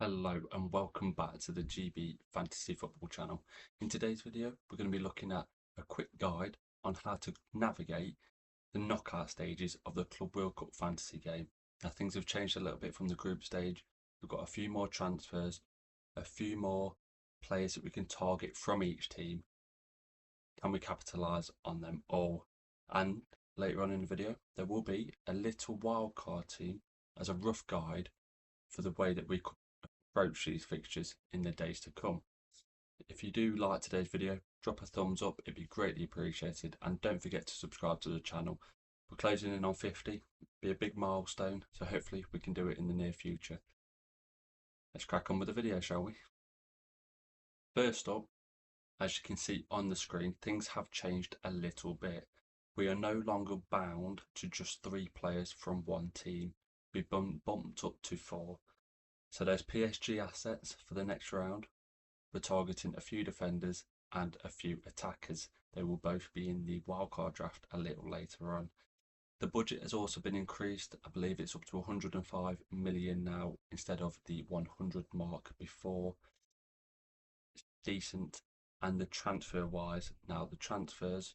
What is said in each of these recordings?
Hello and welcome back to the GB Fantasy Football channel. In today's video, we're going to be looking at a quick guide on how to navigate the knockout stages of the Club World Cup fantasy game. Now things have changed a little bit from the group stage. We've got a few more transfers, a few more players that we can target from each team. Can we capitalise on them all? And later on in the video, there will be a little wildcard team as a rough guide for the way that we could approach these fixtures in the days to come. If you do like today's video, drop a thumbs up, it'd be greatly appreciated, and don't forget to subscribe to the channel. We're closing in on 50, be a big milestone, so hopefully we can do it in the near future. Let's crack on with the video, shall we? First up, as you can see on the screen, things have changed a little bit. We are no longer bound to just 3 players from one team. We've been bumped up to 4. So there's PSG assets for the next round. We're targeting a few defenders and a few attackers. They will both be in the wildcard draft a little later on. The budget has also been increased. I believe it's up to 105 million now instead of the 100 mark before. It's decent. And the transfer wise, now the transfers,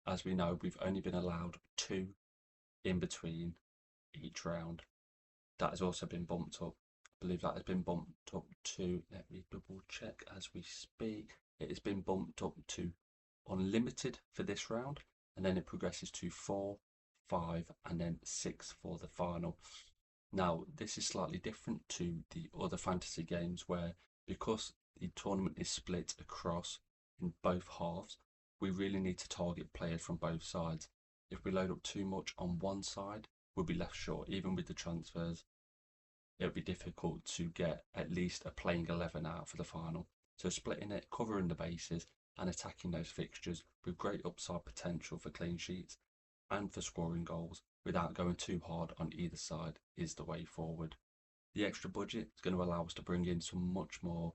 as we know, we've only been allowed 2 in between each round. That has also been bumped up. I believe that has been bumped up to, let me double check as we speak, it has been bumped up to unlimited for this round, and then it progresses to 4, 5 and then 6 for the final. Now this is slightly different to the other fantasy games where, because the tournament is split across in both halves, we really need to target players from both sides. If we load up too much on one side, we'll be left short. Even with the transfers, it would be difficult to get at least a playing 11 out for the final. So splitting it, covering the bases and attacking those fixtures with great upside potential for clean sheets and for scoring goals without going too hard on either side is the way forward. The extra budget is going to allow us to bring in some much more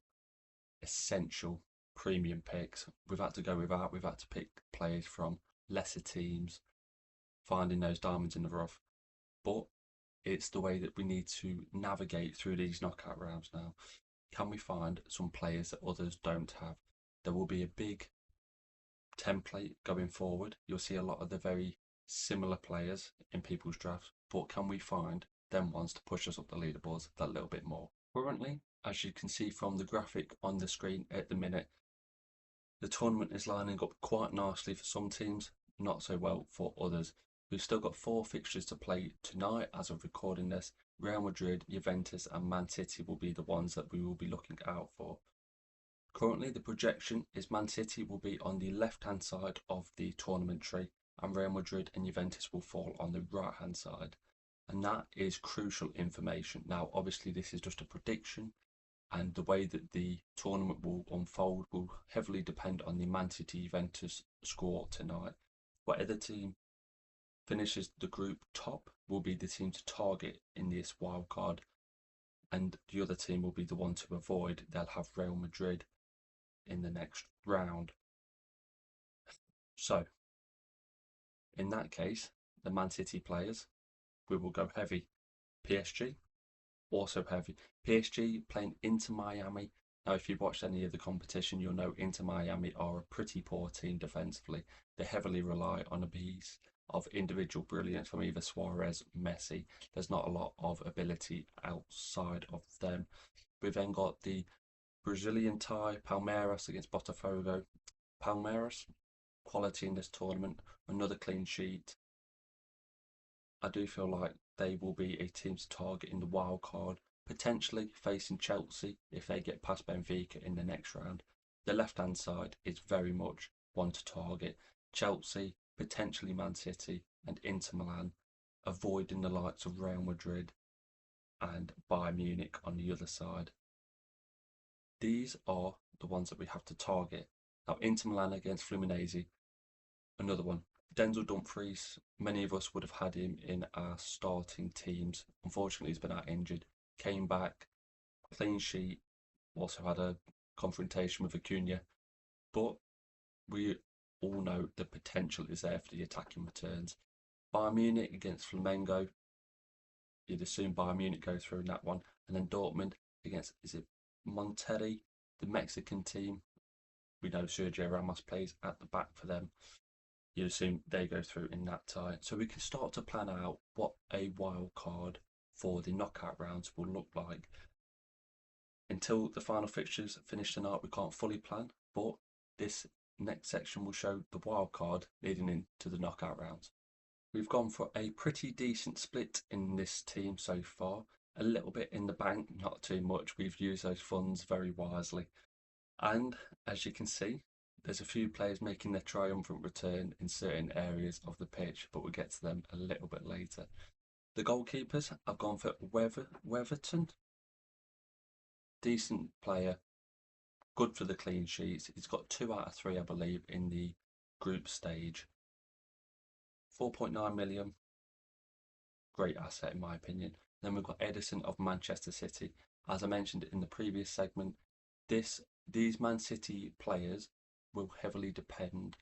essential premium picks. We've had to pick players from lesser teams, finding those diamonds in the rough. But it's the way that we need to navigate through these knockout rounds now. Can we find some players that others don't have? There will be a big template going forward. You'll see a lot of the very similar players in people's drafts, but can we find them ones to push us up the leaderboards that little bit more? Currently, as you can see from the graphic on the screen at the minute, the tournament is lining up quite nicely for some teams, not so well for others. We've still got 4 fixtures to play tonight as of recording this. Real Madrid, Juventus and Man City will be the ones that we will be looking out for. Currently the projection is Man City will be on the left hand side of the tournament tree and Real Madrid and Juventus will fall on the right hand side. And that is crucial information. Now obviously this is just a prediction, and the way that the tournament will unfold will heavily depend on the Man City Juventus score tonight. Whatever team finishes the group top will be the team to target in this wild card, and the other team will be the one to avoid. They'll have Real Madrid in the next round. So in that case, the Man City players, we will go heavy. PSG, also heavy. PSG playing Inter Miami. Now, if you've watched any of the competition, you'll know Inter Miami are a pretty poor team defensively. They heavily rely on a piece of individual brilliance from either Suarez, Messi. There's not a lot of ability outside of them. We've then got the Brazilian tie, Palmeiras against Botafogo. Palmeiras, quality in this tournament, another clean sheet. I do feel like they will be a team to target in the wild card, potentially facing Chelsea if they get past Benfica in the next round. The left hand side is very much one to target. Chelsea, potentially Man City and Inter Milan, avoiding the likes of Real Madrid and Bayern Munich on the other side. These are the ones that we have to target. Now Inter Milan against Fluminense, another one. Denzel Dumfries, many of us would have had him in our starting teams. Unfortunately, he's been out injured. Came back, clean sheet, also had a confrontation with Acuna. But we all know the potential is there for the attacking returns. Bayern Munich against Flamengo, you'd assume Bayern Munich go through in that one. And then Dortmund against, is it Monterrey, the Mexican team. We know Sergio Ramos plays at the back for them. You assume they go through in that tie. So we can start to plan out what a wild card for the knockout rounds will look like. Until the final fixtures finish tonight, we can't fully plan, but this next section will show the wild card leading into the knockout rounds. We've gone for a pretty decent split in this team so far. A little bit in the bank, not too much. We've used those funds very wisely. And as you can see, there's a few players making their triumphant return in certain areas of the pitch, but we'll get to them a little bit later. The goalkeepers, I've gone for Weatherton. Decent player, good for the clean sheets. He's got 2 out of 3, I believe, in the group stage. 4.9 million, great asset in my opinion. Then we've got Edison of Manchester City. As I mentioned in the previous segment, these Man City players will heavily depend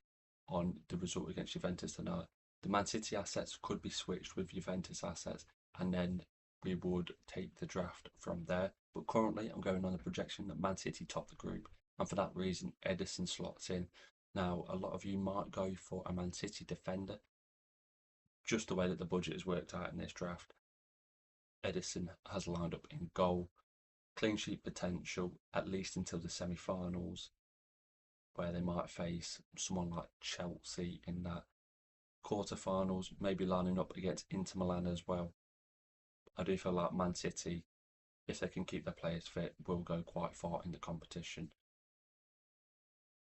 on the result against Juventus tonight. The Man City assets could be switched with Juventus assets, and then we would take the draft from there. But currently, I'm going on the projection that Man City top the group, and for that reason, Edison slots in. Now, a lot of you might go for a Man City defender, just the way that the budget is worked out in this draft. Edison has lined up in goal, clean sheet potential, at least until the semi-finals, where they might face someone like Chelsea in that quarter-finals, maybe lining up against Inter Milan as well. I do feel like Man City, if they can keep their players fit, will go quite far in the competition.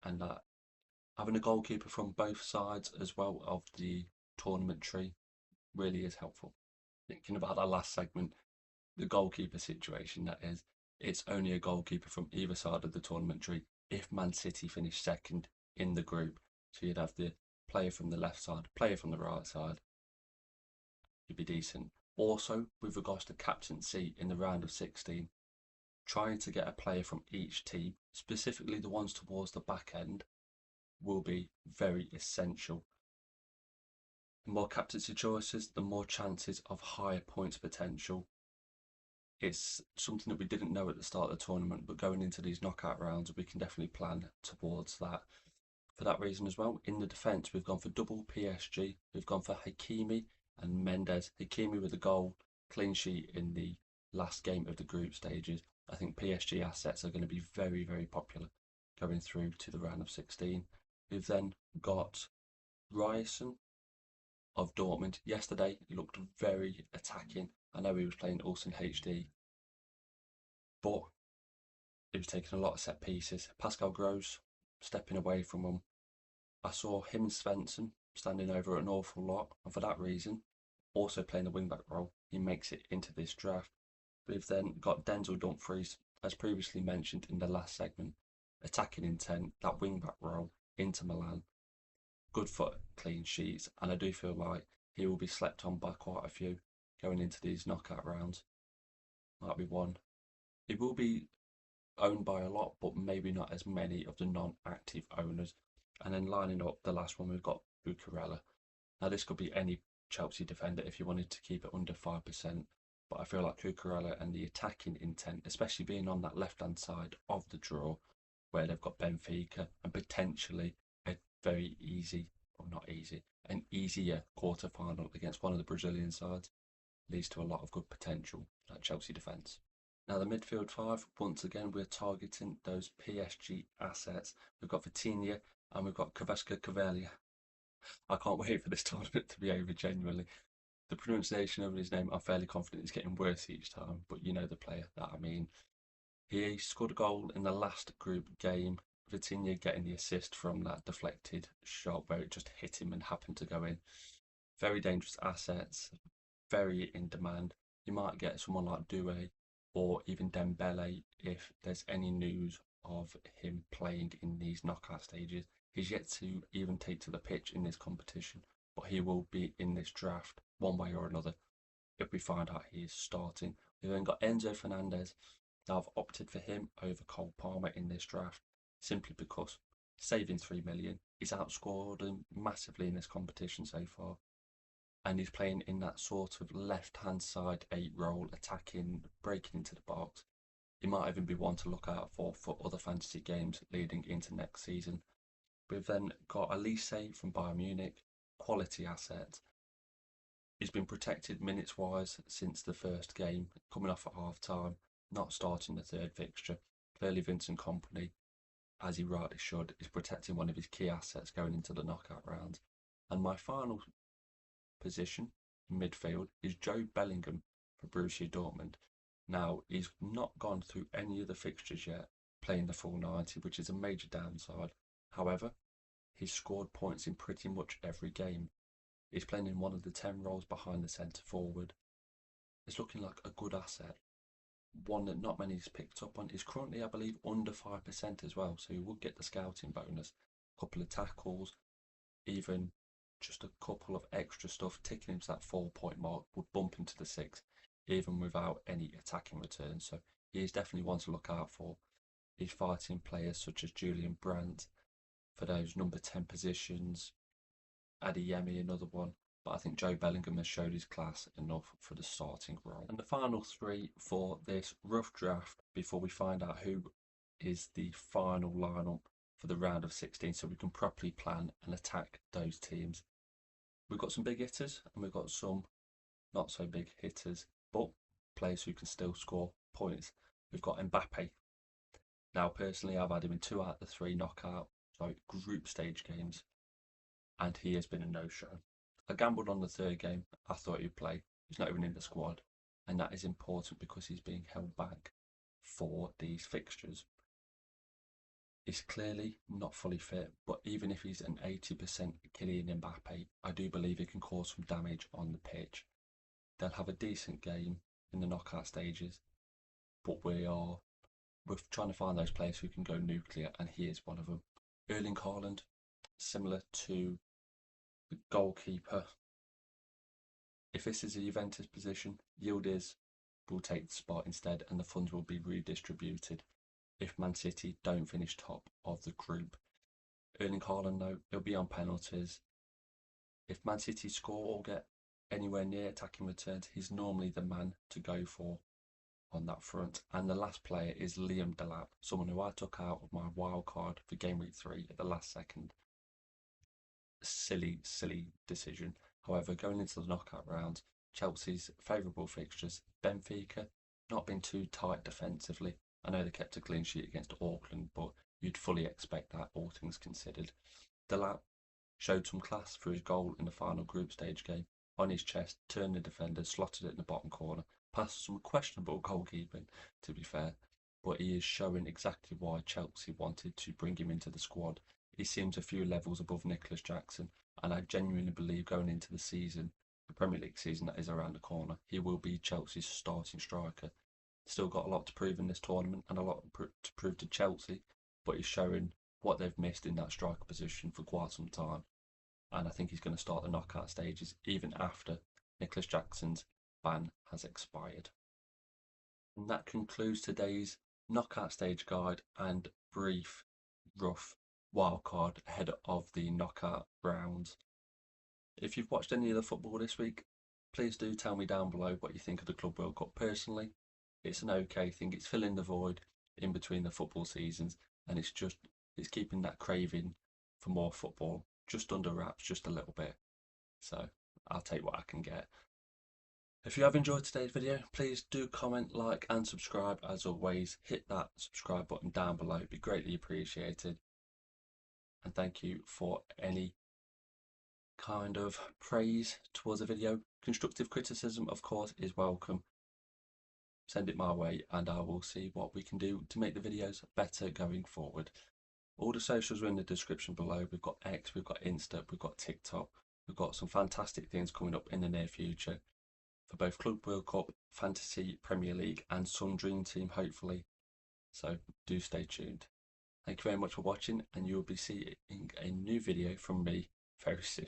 And that having a goalkeeper from both sides as well of the tournament tree really is helpful. Thinking about that last segment, the goalkeeper situation, that is, it's only a goalkeeper from either side of the tournament tree if Man City finish second in the group. So you'd have the player from the left side, player from the right side. You'd be decent. Also, with regards to captaincy in the round of 16, trying to get a player from each team, specifically the ones towards the back end, will be very essential. The more captaincy choices, the more chances of higher points potential. It's something that we didn't know at the start of the tournament, but going into these knockout rounds, we can definitely plan towards that. For that reason as well, in the defence, we've gone for double PSG. We've gone for Hakimi and Mendes. Hakimi with a goal, clean sheet in the last game of the group stages. I think PSG assets are going to be very, very popular going through to the round of 16. We've then got Ryerson of Dortmund. Yesterday, he looked very attacking. I know he was playing Ulsan HD, but he was taking a lot of set pieces. Pascal Gross stepping away from him. I saw him and Svensson standing over an awful lot, and for that reason, also playing the wing-back role, he makes it into this draft. We've then got Denzel Dumfries, as previously mentioned in the last segment, attacking intent, that wing-back role, Inter Milan. Good for clean sheets, and I do feel like he will be slept on by quite a few going into these knockout rounds. Might be one. He will be owned by a lot, but maybe not as many of the non-active owners. And then lining up the last one, we've got Cucurella. Now this could be any Chelsea defender if you wanted to keep it under 5%, but I feel like Cucurella and the attacking intent, especially being on that left-hand side of the draw, where they've got Benfica and potentially a very easy, or not easy, an easier quarter-final against one of the Brazilian sides, leads to a lot of good potential, that Chelsea defence. Now the midfield 5, once again, we're targeting those PSG assets. We've got Vitinha and we've got Kvaratskhelia. I can't wait for this tournament to be over, genuinely. The pronunciation of his name, I'm fairly confident it's getting worse each time, but you know the player that I mean. He scored a goal in the last group game. Vitinha getting the assist from that deflected shot where it just hit him and happened to go in. Very dangerous assets, very in demand. You might get someone like Doué or even Dembele if there's any news of him playing in these knockout stages. He's yet to even take to the pitch in this competition, but he will be in this draft one way or another if we find out he is starting. We've then got Enzo Fernandez. Now I've opted for him over Cole Palmer in this draft simply because saving 3 million, he's outscored him massively in this competition so far. And he's playing in that sort of left-hand side 8 role, attacking, breaking into the box. He might even be one to look out for other fantasy games leading into next season. We've then got Elise from Bayern Munich, quality asset. He's been protected minutes-wise since the first game, coming off at half-time, not starting the third fixture. Clearly Vincent Kompany, as he rightly should, is protecting one of his key assets going into the knockout round. And my final position in midfield is Joe Bellingham for Borussia Dortmund. Now, he's not gone through any of the fixtures yet, playing the full 90, which is a major downside. However, he's scored points in pretty much every game. He's playing in one of the 10 roles behind the centre forward. It's looking like a good asset. One that not many's picked up on. Is currently, I believe, under 5% as well, so he would get the scouting bonus. A couple of tackles, even just a couple of extra stuff, ticking him to that 4-point mark, would bump him to the 6, even without any attacking returns. So he is definitely one to look out for. He's fighting players such as Julian Brandt for those number 10 positions. Adeyemi, another one, but I think Joe Bellingham has showed his class enough for the starting role. And the final three for this rough draft before we find out who is the final lineup for the round of 16, so we can properly plan and attack those teams. We've got some big hitters and we've got some not so big hitters, but players who can still score points. We've got Mbappe. Now, personally, I've had him in 2 out of the 3 group stage games, and he has been a no-show. I gambled on the 3rd game. I thought he'd play. He's not even in the squad, and that is important because he's being held back for these fixtures. He's clearly not fully fit, but even if he's an 80% Kylian Mbappe, I do believe he can cause some damage on the pitch. They'll have a decent game in the knockout stages, but we're trying to find those players who can go nuclear, and he is one of them. Erling Haaland, similar to the goalkeeper. If this is a Juventus position, Yildiz will take the spot instead, and the funds will be redistributed if Man City don't finish top of the group. Erling Haaland, though, he'll be on penalties. If Man City score or get anywhere near attacking returns, he's normally the man to go for on that front. And the last player is Liam Delap, someone who I took out of my wildcard for game week 3 at the last second. Silly decision. However, going into the knockout rounds, Chelsea's favourable fixtures, Benfica, not been too tight defensively. I know they kept a clean sheet against Auckland, but you'd fully expect that, all things considered. Delap showed some class for his goal in the final group stage game. On his chest, turned the defender, slotted it in the bottom corner, past some questionable goalkeeping, to be fair, but he is showing exactly why Chelsea wanted to bring him into the squad. He seems a few levels above Nicholas Jackson, and I genuinely believe going into the season, the Premier League season that is around the corner, he will be Chelsea's starting striker. Still got a lot to prove in this tournament and a lot to prove to Chelsea, but he's showing what they've missed in that striker position for quite some time. And I think he's going to start the knockout stages even after Nicholas Jackson's ban has expired. And that concludes today's knockout stage guide and brief, rough wildcard ahead of the knockout rounds. If you've watched any of the football this week, please do tell me down below what you think of the Club World Cup. Personally, it's an okay thing. It's filling the void in between the football seasons, and it's keeping that craving for more football just under wraps just a little bit. So I'll take what I can get. If you have enjoyed today's video, please do comment, like and subscribe. As always, hit that subscribe button down below. It'd be greatly appreciated. And thank you for any kind of praise towards the video. Constructive criticism, of course, is welcome. Send it my way and I will see what we can do to make the videos better going forward. All the socials are in the description below. We've got X, we've got Insta, we've got TikTok. We've got some fantastic things coming up in the near future for both Club World Cup, Fantasy, Premier League and some Dream Team, hopefully. So do stay tuned. Thank you very much for watching, and you will be seeing a new video from me very soon.